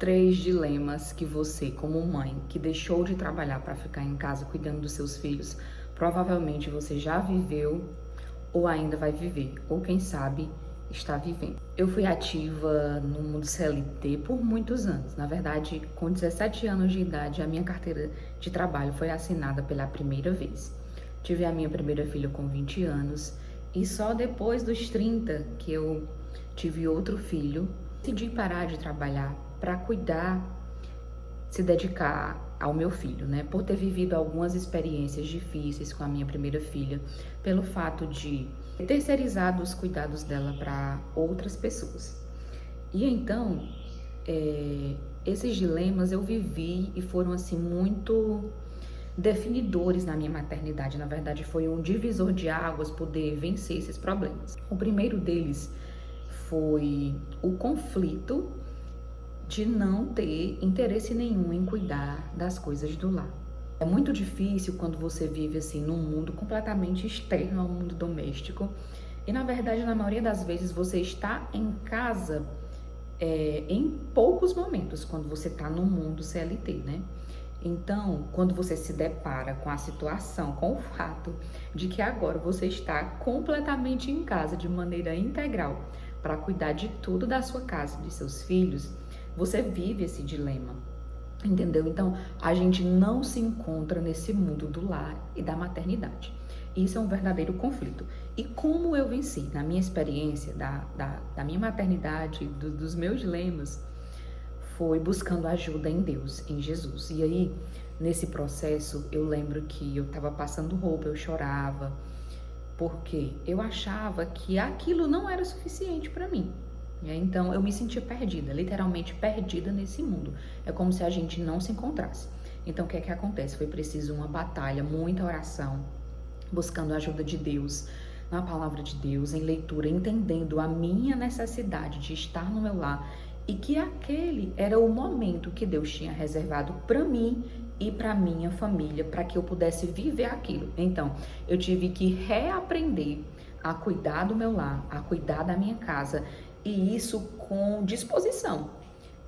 3 dilemas que você, como mãe, que deixou de trabalhar para ficar em casa cuidando dos seus filhos, provavelmente você já viveu ou ainda vai viver, ou quem sabe está vivendo. Eu fui ativa no mundo CLT por muitos anos. Na verdade, com 17 anos de idade, a minha carteira de trabalho foi assinada pela primeira vez. Tive a minha primeira filha com 20 anos e só depois dos 30 que eu tive outro filho, decidi parar de trabalhar para cuidar, se dedicar ao meu filho, né? Por ter vivido algumas experiências difíceis com a minha primeira filha, pelo fato de ter terceirizado os cuidados dela para outras pessoas. E então, esses dilemas eu vivi e foram assim muito definidores na minha maternidade. Na verdade, foi um divisor de águas poder vencer esses problemas. O primeiro deles foi o conflito de não ter interesse nenhum em cuidar das coisas do lar. É muito difícil quando você vive assim num mundo completamente externo ao mundo doméstico e na verdade na maioria das vezes você está em casa em poucos momentos quando você está no mundo CLT, né? Então, quando você se depara com a situação, com o fato de que agora você está completamente em casa de maneira integral para cuidar de tudo da sua casa, de seus filhos, você vive esse dilema, entendeu? Então, a gente não se encontra nesse mundo do lar e da maternidade. Isso é um verdadeiro conflito. E como eu venci, na minha experiência da minha maternidade, dos meus dilemas, foi buscando ajuda em Deus, em Jesus. E aí, nesse processo, eu lembro que eu estava passando roupa, eu chorava, porque eu achava que aquilo não era suficiente para mim. Então eu me sentia perdida, literalmente perdida nesse mundo. É como se a gente não se encontrasse. Então o que é que acontece? Foi preciso uma batalha, muita oração, buscando a ajuda de Deus, na palavra de Deus, em leitura, entendendo a minha necessidade de estar no meu lar e que aquele era o momento que Deus tinha reservado para mim e para minha família, para que eu pudesse viver aquilo. Então eu tive que reaprender a cuidar do meu lar, a cuidar da minha casa, e isso com disposição.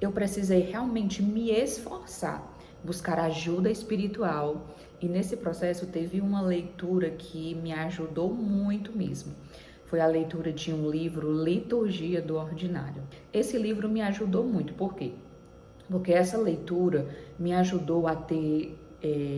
Eu precisei realmente me esforçar, buscar ajuda espiritual. E nesse processo teve uma leitura que me ajudou muito mesmo. Foi a leitura de um livro, Liturgia do Ordinário. Esse livro me ajudou muito. Por quê? Porque essa leitura me ajudou a ter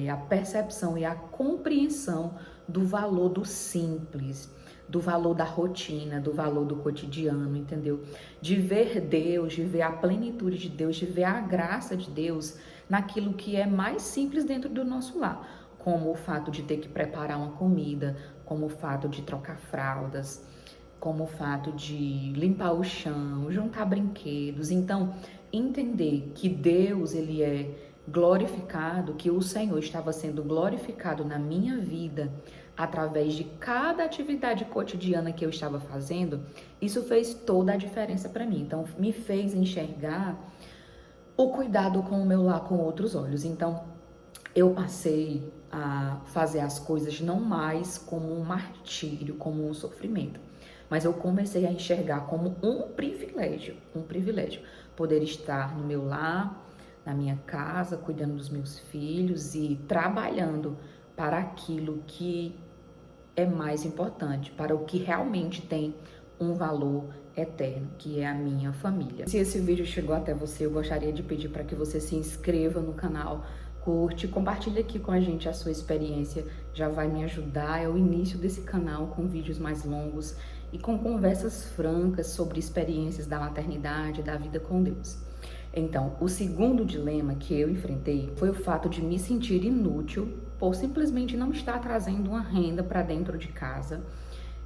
a percepção e a compreensão do valor do simples, do valor da rotina, do valor do cotidiano, entendeu? De ver Deus, de ver a plenitude de Deus, de ver a graça de Deus naquilo que é mais simples dentro do nosso lar, como o fato de ter que preparar uma comida, como o fato de trocar fraldas, como o fato de limpar o chão, juntar brinquedos. Então, entender que Deus, ele é glorificado, que o Senhor estava sendo glorificado na minha vida através de cada atividade cotidiana que eu estava fazendo, isso fez toda a diferença para mim. Então, me fez enxergar o cuidado com o meu lar com outros olhos. Então, eu passei a fazer as coisas não mais como um martírio, como um sofrimento, mas eu comecei a enxergar como um privilégio poder estar no meu lar, na minha casa, cuidando dos meus filhos e trabalhando para aquilo que é mais importante, para o que realmente tem um valor eterno, que é a minha família. Se esse vídeo chegou até você, eu gostaria de pedir para que você se inscreva no canal, curte, compartilhe aqui com a gente a sua experiência, já vai me ajudar. É o início desse canal com vídeos mais longos e com conversas francas sobre experiências da maternidade, da vida com Deus. Então, o segundo dilema que eu enfrentei foi o fato de me sentir inútil por simplesmente não estar trazendo uma renda para dentro de casa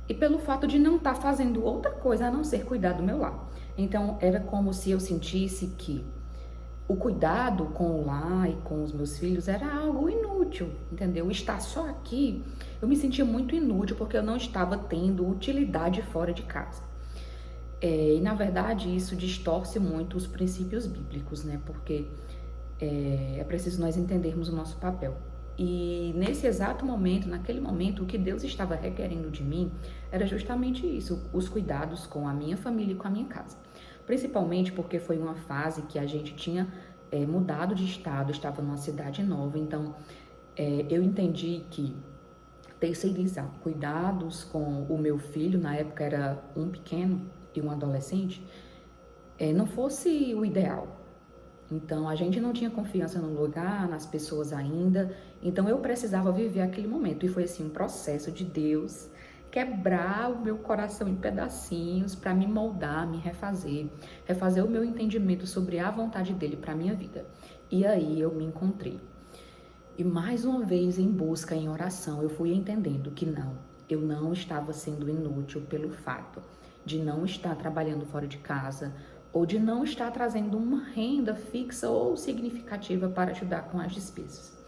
e pelo fato de não estar fazendo outra coisa a não ser cuidar do meu lar. Então, era como se eu sentisse que o cuidado com o lar e com os meus filhos era algo inútil, entendeu? Estar só aqui, eu me sentia muito inútil porque eu não estava tendo utilidade fora de casa. E na verdade isso distorce muito os princípios bíblicos, né? Porque é preciso nós entendermos o nosso papel. E nesse exato momento, naquele momento, o que Deus estava requerendo de mim era justamente isso, os cuidados com a minha família e com a minha casa. principalmente porque foi uma fase que a gente tinha mudado de estado, estava numa cidade nova, então eu entendi que terceirizar cuidados com o meu filho, na época era um pequeno e um adolescente, não fosse o ideal. Então, a gente não tinha confiança no lugar, nas pessoas ainda, então eu precisava viver aquele momento. E foi assim, um processo de Deus quebrar o meu coração em pedacinhos para me moldar, me refazer o meu entendimento sobre a vontade dele para minha vida. E aí eu me encontrei. E mais uma vez, em busca, em oração, eu fui entendendo que não, eu não estava sendo inútil pelo fato de não estar trabalhando fora de casa ou de não estar trazendo uma renda fixa ou significativa para ajudar com as despesas.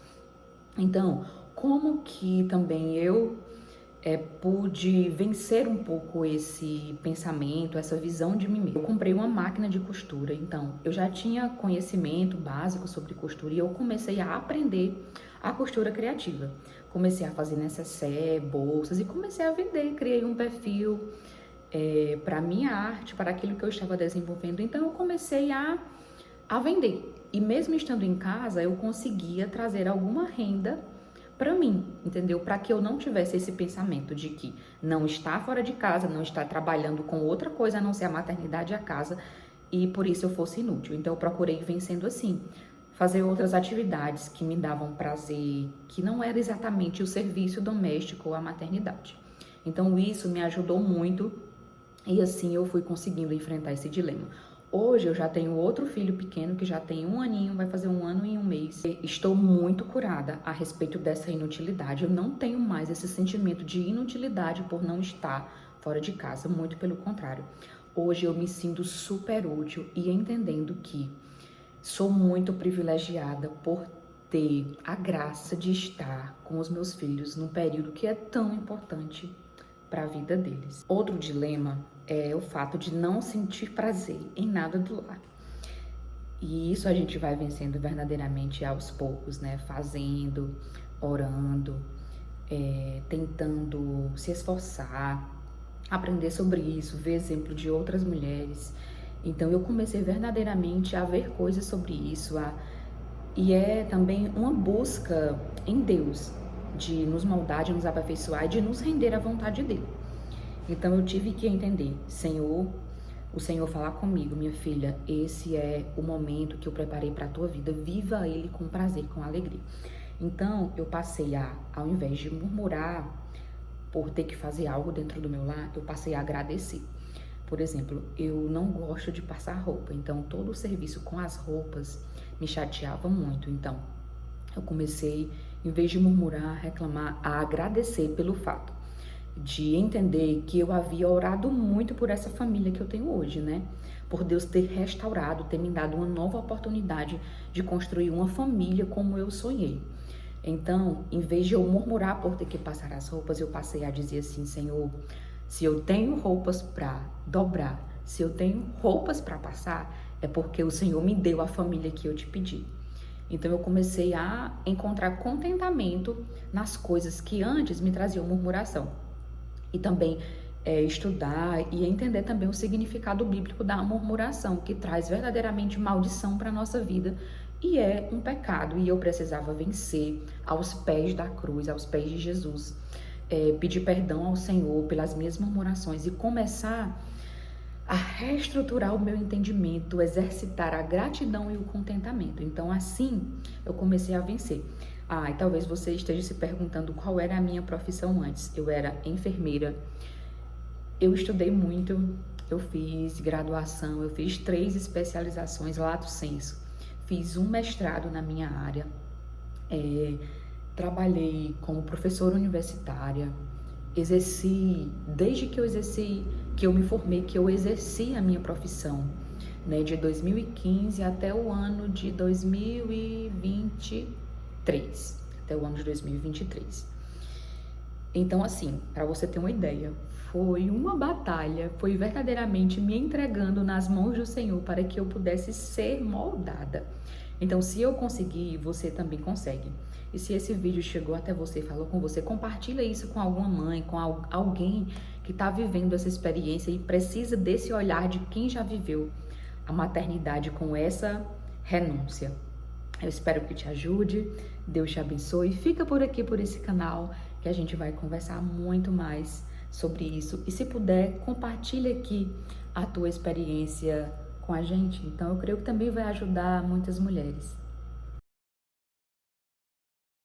Então, como que também eu pude vencer um pouco esse pensamento, essa visão de mim mesma? Eu comprei uma máquina de costura, então eu já tinha conhecimento básico sobre costura e eu comecei a aprender a costura criativa. Comecei a fazer necessaire, bolsas e comecei a vender, criei um perfil para minha arte, para aquilo que eu estava desenvolvendo. Então eu comecei a vender. E mesmo estando em casa, eu conseguia trazer alguma renda para mim, entendeu? Para que eu não tivesse esse pensamento de que não está fora de casa, não está trabalhando com outra coisa a não ser a maternidade e a casa, e por isso eu fosse inútil. Então eu procurei vencendo assim, fazer outras atividades que me davam prazer, que não era exatamente o serviço doméstico ou a maternidade. Então isso me ajudou muito e assim eu fui conseguindo enfrentar esse dilema. Hoje eu já tenho outro filho pequeno que já tem 1 aninho, vai fazer 1 ano e 1 mês. Estou muito curada a respeito dessa inutilidade. Eu não tenho mais esse sentimento de inutilidade por não estar fora de casa, muito pelo contrário. Hoje eu me sinto super útil e entendendo que sou muito privilegiada por ter a graça de estar com os meus filhos num período que é tão importante para a vida deles. Outro dilema é o fato de não sentir prazer em nada do lar. E isso a gente vai vencendo verdadeiramente aos poucos, né? Fazendo, orando, tentando se esforçar, aprender sobre isso, ver exemplo de outras mulheres. Então eu comecei verdadeiramente a ver coisas sobre isso, e é também uma busca em Deus, de nos moldar, de nos aperfeiçoar e de nos render à vontade dele. Então eu tive que entender, o Senhor falar comigo, minha filha, esse é o momento que eu preparei para a tua vida, viva ele com prazer, com alegria. Então eu passei ao invés de murmurar por ter que fazer algo dentro do meu lar, eu passei a agradecer. Por exemplo, eu não gosto de passar roupa, então todo o serviço com as roupas me chateava muito. Então eu comecei, em vez de murmurar, reclamar, a agradecer pelo fato de entender que eu havia orado muito por essa família que eu tenho hoje, né? Por Deus ter restaurado, ter me dado uma nova oportunidade de construir uma família como eu sonhei. Então, em vez de eu murmurar por ter que passar as roupas, eu passei a dizer assim: Senhor, se eu tenho roupas para dobrar, se eu tenho roupas para passar, é porque o Senhor me deu a família que eu te pedi. Então eu comecei a encontrar contentamento nas coisas que antes me traziam murmuração. E também estudar e entender também o significado bíblico da murmuração, que traz verdadeiramente maldição para a nossa vida e é um pecado. E eu precisava vencer aos pés da cruz, aos pés de Jesus, pedir perdão ao Senhor pelas minhas murmurações e começar a reestruturar o meu entendimento, exercitar a gratidão e o contentamento. Então assim eu comecei a vencer. E talvez você esteja se perguntando qual era a minha profissão antes. Eu era enfermeira, eu estudei muito, eu fiz graduação, eu fiz 3 especializações lato sensu, fiz um mestrado na minha área, trabalhei como professora universitária, exerci, desde que eu me formei, que eu exerci a minha profissão, né, de 2015 até o ano de 2023. Até o ano de 2023. Então, assim, para você ter uma ideia, foi uma batalha, foi verdadeiramente me entregando nas mãos do Senhor para que eu pudesse ser moldada. Então, se eu conseguir, você também consegue. E se esse vídeo chegou até você, falou com você, compartilha isso com alguma mãe, com alguém que está vivendo essa experiência e precisa desse olhar de quem já viveu, a maternidade com essa renúncia. Eu espero que te ajude, Deus te abençoe. Fica por aqui, por esse canal, que a gente vai conversar muito mais sobre isso. E se puder, compartilha aqui a tua experiência com a gente. Então, eu creio que também vai ajudar muitas mulheres.